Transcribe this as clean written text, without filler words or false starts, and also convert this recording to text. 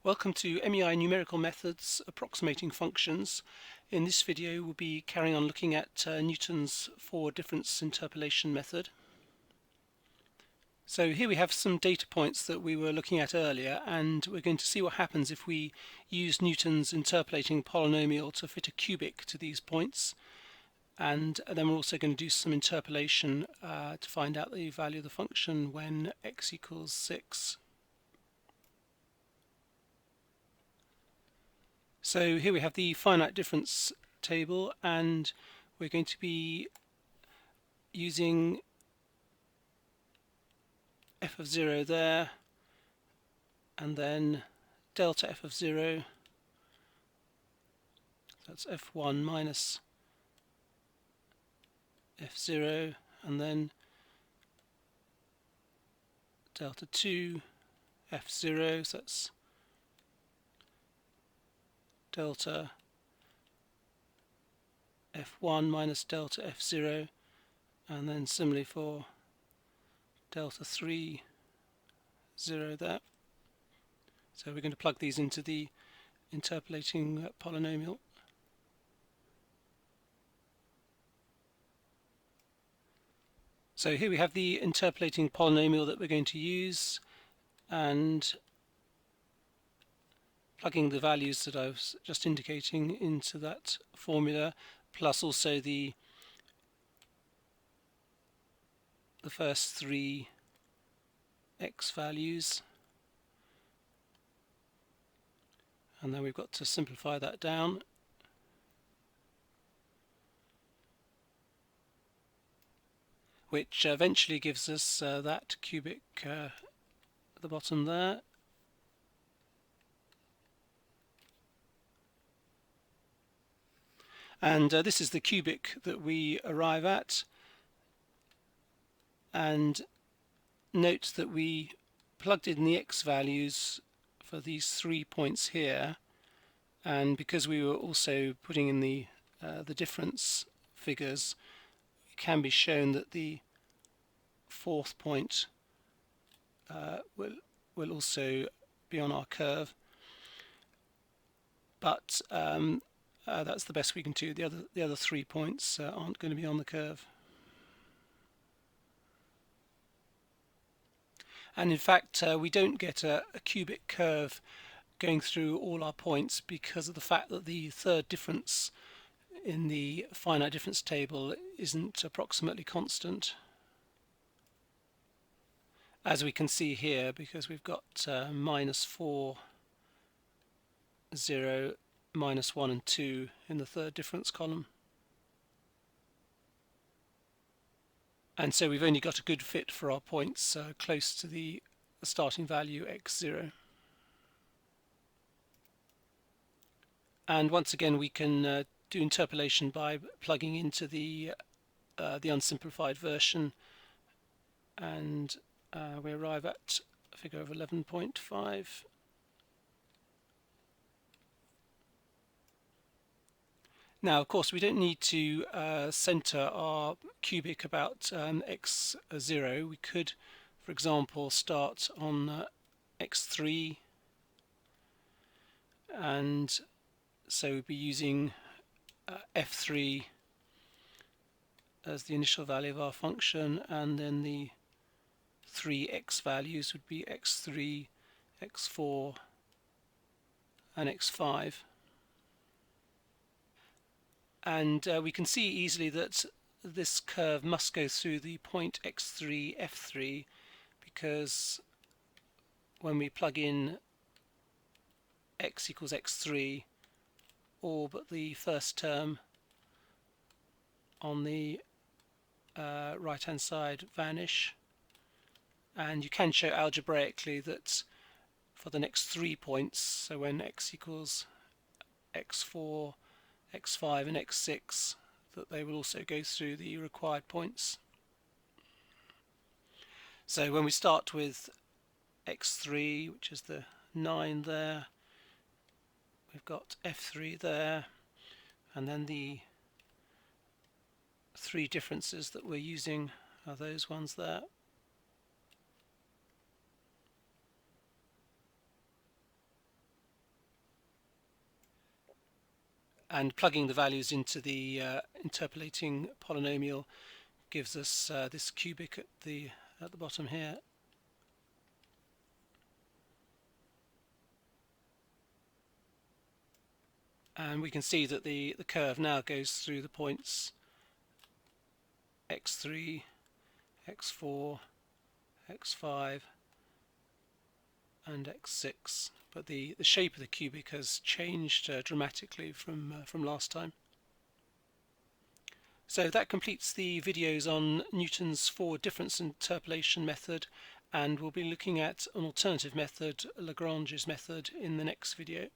Welcome to MEI Numerical Methods, Approximating Functions. In this video we'll be carrying on looking at Newton's four difference interpolation method. So here we have some data points that we were looking at earlier, and we're going to see what happens if we use Newton's interpolating polynomial to fit a cubic to these points. And then we're also going to do some interpolation to find out the value of the function when x equals 6. So here we have the finite difference table, and we're going to be using f of 0 there, and then delta f of 0, that's f1 minus f0, and then delta 2 f0, so that's delta f1 minus delta f0, and then similarly for delta 3 0 there. So we're going to plug these into the interpolating polynomial. So here we have the interpolating polynomial that we're going to use, and plugging the values that I was just indicating into that formula, plus also the first three x values, and then we've got to simplify that down. Which eventually gives us that cubic at the bottom there. And this is the cubic that we arrive at. And note that we plugged in the x values for these 3 points here, and because we were also putting in the difference figures, it can be shown that the fourth point will also be on our curve, but that's the best we can do. The other 3 points aren't going to be on the curve. And in fact we don't get a cubic curve going through all our points because of the fact that the third difference in the finite difference table isn't approximately constant, as we can see here, because we've got minus 4, 0, minus 1 and 2 in the third difference column. And so we've only got a good fit for our points close to the starting value x0. And once again we can do interpolation by plugging into the unsimplified version, and we arrive at a figure of 11.5. Now, of course, we don't need to center our cubic about x0. We could, for example, start on x3, and so we'd be using f3 as the initial value of our function, and then the 3x values would be x3, x4 and x5. And we can see easily that this curve must go through the point x3, f3, because when we plug in x equals x3, all but the first term on the right hand side vanish, and you can show algebraically that for the next 3 points, so when x equals x4, x5 and x6, that they will also go through the required points. So when we start with x3, which is the 9 there, we've got f3 there, and then the 3 differences that we're using are those ones there. and plugging the values into the interpolating polynomial gives us this cubic at the bottom here. And we can see that the curve now goes through the points x3, x4, x5 and x6, but the shape of the cubic has changed dramatically from last time. So that completes the videos on Newton's forward difference interpolation method, and we'll be looking at an alternative method, Lagrange's method, in the next video.